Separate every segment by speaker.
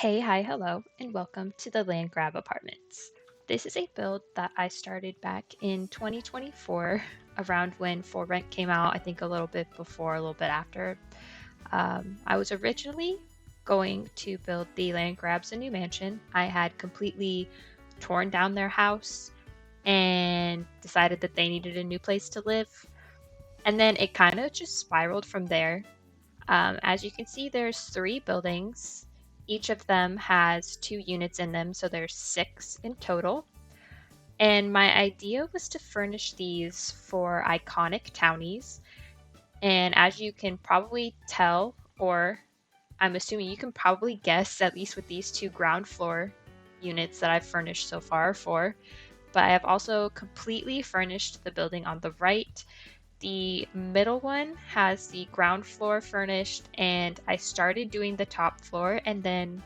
Speaker 1: Hey, hi, hello, and welcome to the Landgrabb Apartments. This is a build that I started back in 2024, around when For Rent came out, I think a little bit before, a little bit after. I was originally going to build the Landgrabbs a new mansion. I had completely torn down their house and decided that they needed a new place to live. And then it kind of just spiraled from there. As you can see, there's 3 buildings. Each of them has 2 units in them, so there's 6 in total. And my idea was to furnish these for iconic townies. And as you can probably tell, or I'm assuming you can probably guess, at least with these 2 ground floor units that I've furnished so far for, but I have also completely furnished the building on the right. The middle one has the ground floor furnished, and I started doing the top floor, and then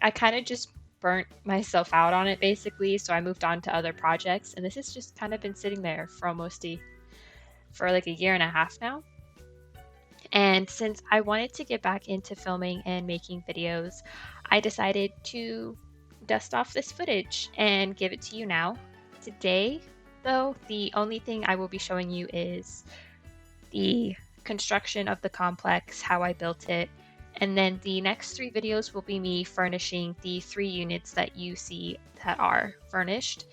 Speaker 1: I kind of just burnt myself out on it basically, so I moved on to other projects, and this has just kind of been sitting there for like a year and a half now. And since I wanted to get back into filming and making videos, I decided to dust off this footage and give it to you now. Today, though, the only thing I will be showing you is the construction of the complex, how I built it, and then the next 3 videos will be me furnishing the 3 units that you see that are furnished.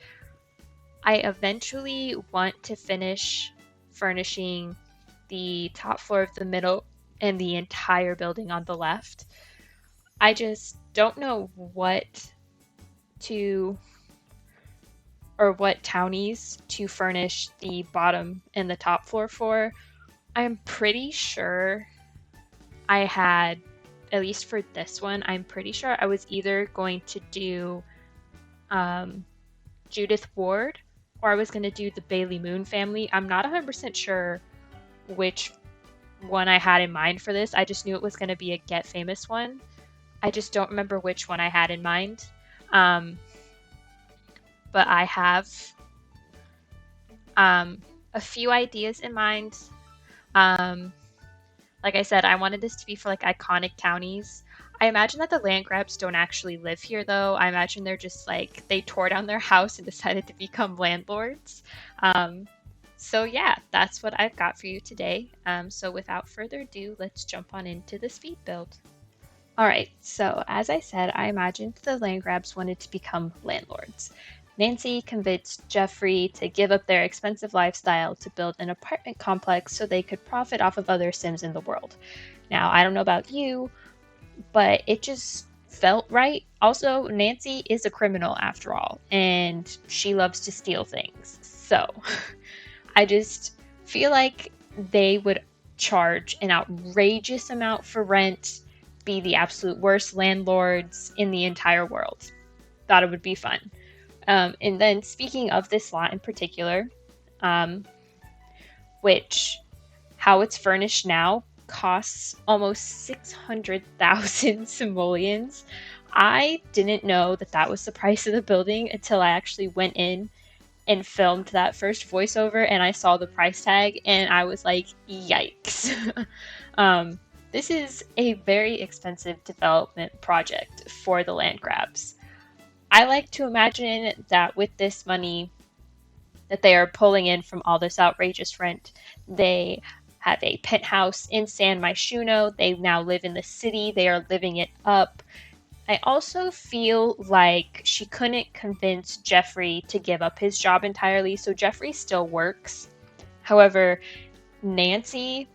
Speaker 1: I eventually want to finish furnishing the top floor of the middle and the entire building on the left. I just don't know what townies to furnish the bottom and the top floor for. I'm pretty sure I had, at least for this one, I'm pretty sure I was either going to do Judith Ward or I was going to do the Bailey Moon family. I'm not 100% sure which one I had in mind for this. I just knew it was going to be a Get Famous one. I just don't remember which one I had in mind. But I have a few ideas in mind. Like I said, I wanted this to be for like iconic townies. I imagine that the Landgrabbs don't actually live here though. I imagine they're just like, they tore down their house and decided to become landlords. So yeah, that's what I've got for you today. So without further ado, let's jump on into the speed build. Alright, so as I said, I imagined the Landgrabbs wanted to become landlords. Nancy convinced Jeffrey to give up their expensive lifestyle to build an apartment complex so they could profit off of other Sims in the world. Now, I don't know about you, but it just felt right. Also, Nancy is a criminal after all, and she loves to steal things. So, I just feel like they would charge an outrageous amount for rent, be the absolute worst landlords in the entire world. Thought it would be fun. And then speaking of this lot in particular, which how it's furnished now costs almost 600,000 simoleons. I didn't know that that was the price of the building until I actually went in and filmed that first voiceover and I saw the price tag and I was like, yikes. This is a very expensive development project for the Landgrabbs. I like to imagine that with this money that they are pulling in from all this outrageous rent, they have a penthouse in San Myshuno. They now live in the city. They are living it up. I also feel like she couldn't convince Jeffrey to give up his job entirely, so Jeffrey still works. However, Nancy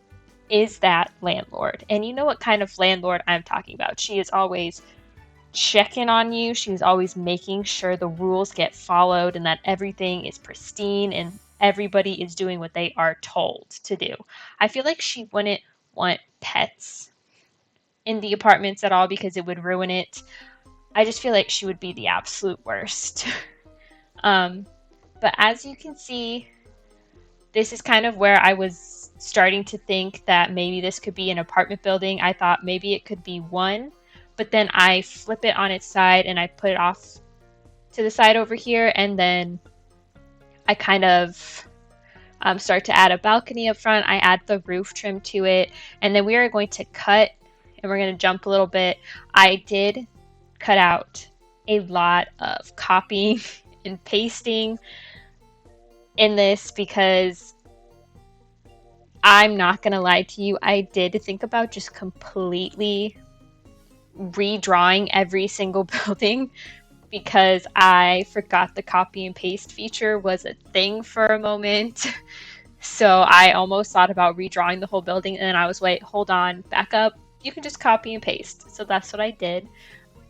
Speaker 1: is that landlord. And you know what kind of landlord I'm talking about. She is always checking on you. She's always making sure the rules get followed and that everything is pristine and everybody is doing what they are told to do. I feel like she wouldn't want pets in the apartments at all because it would ruin it. I just feel like she would be the absolute worst. But as you can see, this is kind of where I was starting to think that maybe this could be an apartment building. I thought maybe it could be one, but then I flip it on its side and I put it off to the side over here, and then I kind of start to add a balcony up front. I add the roof trim to it, and then we are going to cut and we're going to jump a little bit. I did cut out a lot of copying and pasting in this because I'm not gonna lie to you, I did think about just completely redrawing every single building because I forgot the copy and paste feature was a thing for a moment. So I almost thought about redrawing the whole building, and then I was, wait, hold on, back up. You can just copy and paste. So that's what I did.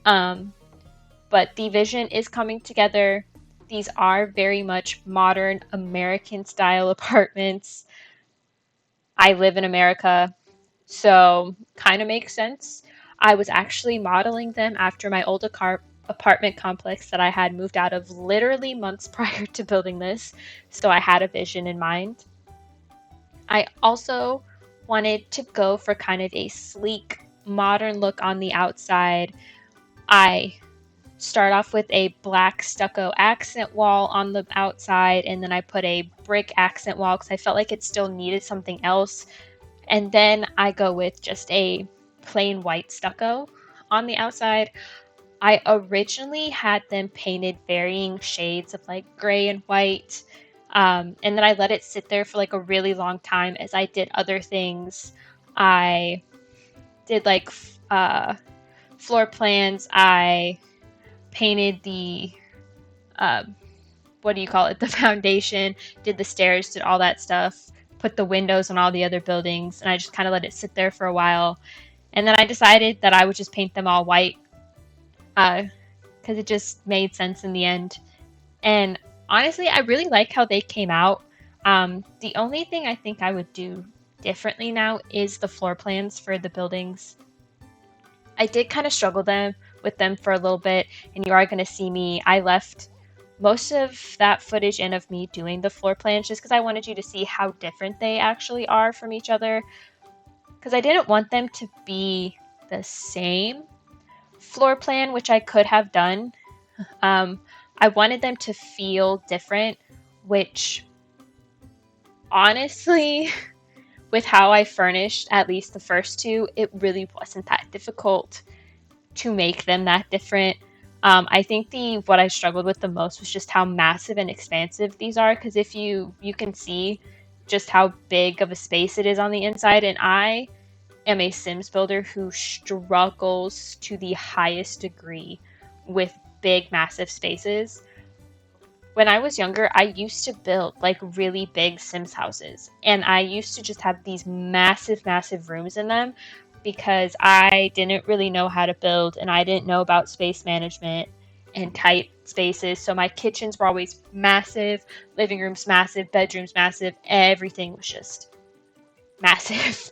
Speaker 1: But the vision is coming together. These are very much modern American style apartments. I live in America, so kind of makes sense. I was actually modeling them after my old apartment complex that I had moved out of literally months prior to building this, so I had a vision in mind. I also wanted to go for kind of a sleek, modern look on the outside. I start off with a black stucco accent wall on the outside, and then I put a brick accent wall because I felt like it still needed something else. And then I go with just a plain white stucco on the outside. I originally had them painted varying shades of like gray and white. And then I let it sit there for like a really long time as I did other things. I did like floor plans. I painted the, what do you call it? The foundation, did the stairs, did all that stuff, put the windows on all the other buildings. And I just kind of let it sit there for a while. And then I decided that I would just paint them all white because it just made sense in the end. And honestly, I really like how they came out. The only thing I think I would do differently now is the floor plans for the buildings. I did kind of struggle with them for a little bit, and you are going to see me. I left most of that footage in of me doing the floor plans just because I wanted you to see how different they actually are from each other. Because I didn't want them to be the same floor plan, which I could have done. I wanted them to feel different, which honestly, with how I furnished at least the first two, it really wasn't that difficult to make them that different. I think what I struggled with the most was just how massive and expansive these are, because if you can see just how big of a space it is on the inside, and I am a Sims builder who struggles to the highest degree with big, massive spaces. When I was younger, I used to build like really big Sims houses, and I used to just have these massive, massive rooms in them because I didn't really know how to build and I didn't know about space management and tight spaces. So my kitchens were always massive, living rooms massive, bedrooms massive, everything was just massive.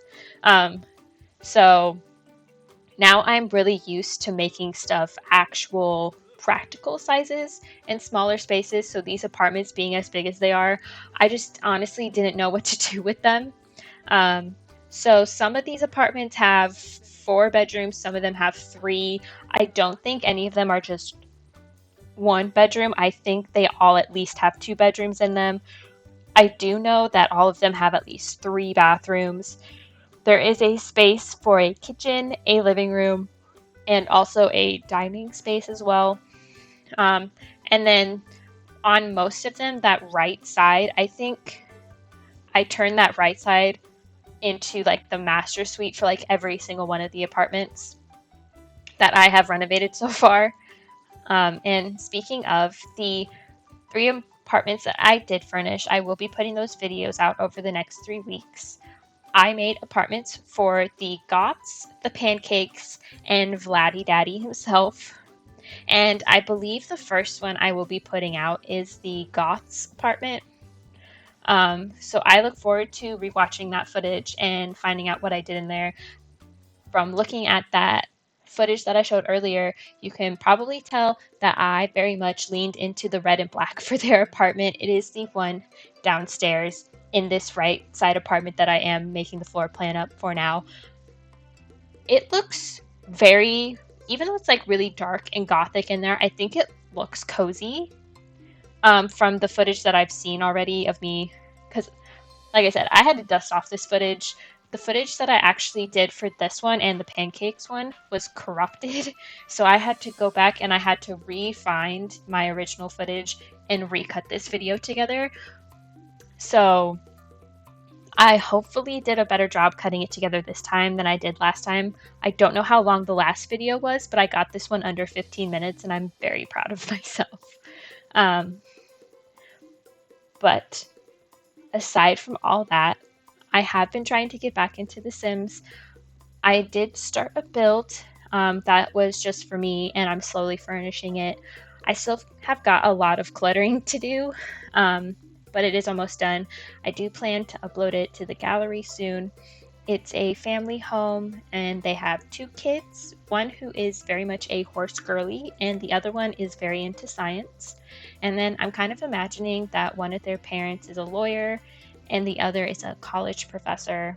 Speaker 1: So now I'm really used to making stuff actual practical sizes and smaller spaces. So these apartments being as big as they are, I just honestly didn't know what to do with them. So some of these apartments have 4 bedrooms, some of them have 3. I don't think any of them are just 1 bedroom. I think they all at least have 2 bedrooms in them. I do know that all of them have at least 3 bathrooms. There is a space for a kitchen, a living room, and also a dining space as well. And then on most of them, that right side, I think I turned that right side into like the master suite for like every single one of the apartments that I have renovated so far. And speaking of the 3 apartments that I did furnish, I will be putting those videos out over the next 3 weeks. I made apartments for the Goths, the Pancakes, and Vladdy Daddy himself. And I believe the first one I will be putting out is the Goths apartment. So I look forward to rewatching that footage and finding out what I did in there. From looking at that footage that I showed earlier, you can probably tell that I very much leaned into the red and black for their apartment. It is the one downstairs in this right side apartment that I am making the floor plan up for now. It looks very, even though it's like really dark and gothic in there, I think it looks cozy from the footage that I've seen already of me. Because like I said, I had to dust off this footage the footage that I actually did for this one and the pancakes one was corrupted. So I had to go back and I had to re-find my original footage and recut this video together. So I hopefully did a better job cutting it together this time than I did last time. I don't know how long the last video was, but I got this one under 15 minutes and I'm very proud of myself. But aside from all that, I have been trying to get back into The Sims. I did start a build that was just for me, and I'm slowly furnishing it. I still have got a lot of cluttering to do, but it is almost done. I do plan to upload it to the gallery soon. It's a family home, and they have 2 kids, one who is very much a horse girly, and the other one is very into science. And then I'm kind of imagining that one of their parents is a lawyer, and the other is a college professor.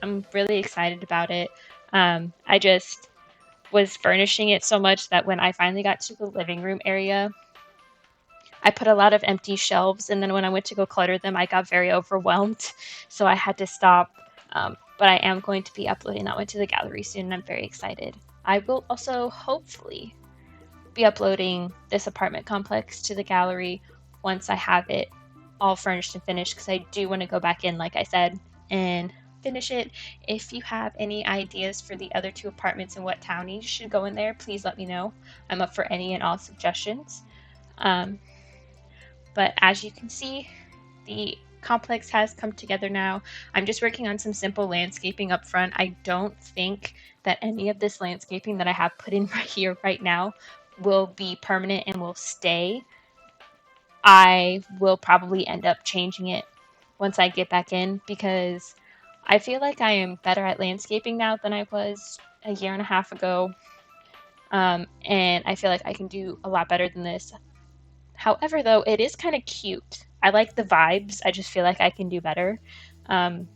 Speaker 1: I'm really excited about it. I just was furnishing it so much that when I finally got to the living room area, I put a lot of empty shelves, and then when I went to go clutter them, I got very overwhelmed, so I had to stop. But I am going to be uploading that one to the gallery soon, and I'm very excited. I will also hopefully be uploading this apartment complex to the gallery once I have it all furnished and finished, because I do want to go back in, like I said, and finish it. If you have any ideas for the other 2 apartments and what townies should go in there, please let me know. I'm up for any and all suggestions. But as you can see, the complex has come together now. I'm just working on some simple landscaping up front. I don't think that any of this landscaping that I have put in right here right now will be permanent and will stay. I will probably end up changing it once I get back in, because I feel like I am better at landscaping now than I was a year and a half ago. And I feel like I can do a lot better than this. However, though, it is kind of cute. I like the vibes. I just feel like I can do better. And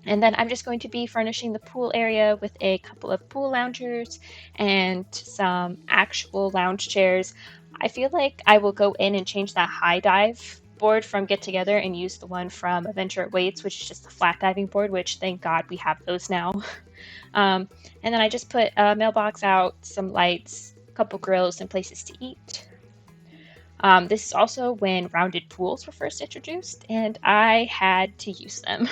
Speaker 1: then I'm just going to be furnishing the pool area with a couple of pool loungers and some actual lounge chairs. I feel like I will go in and change that high dive board from Get Together and use the one from Adventure at Waits, which is just a flat diving board, which thank God we have those now. And then I just put a mailbox out, some lights, a couple grills, and places to eat. This is also when rounded pools were first introduced, and I had to use them.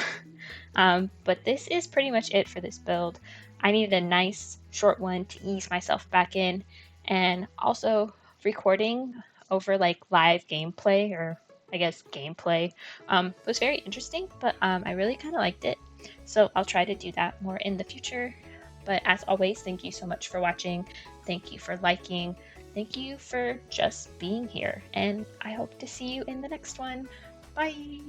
Speaker 1: But this is pretty much it for this build. I needed a nice short one to ease myself back in, and also recording over like live gameplay, or I guess gameplay, was very interesting, but I really kind of liked it. So I'll try to do that more in the future. But as always, thank you so much for watching. Thank you for liking. Thank you for just being here, and I hope to see you in the next one. Bye!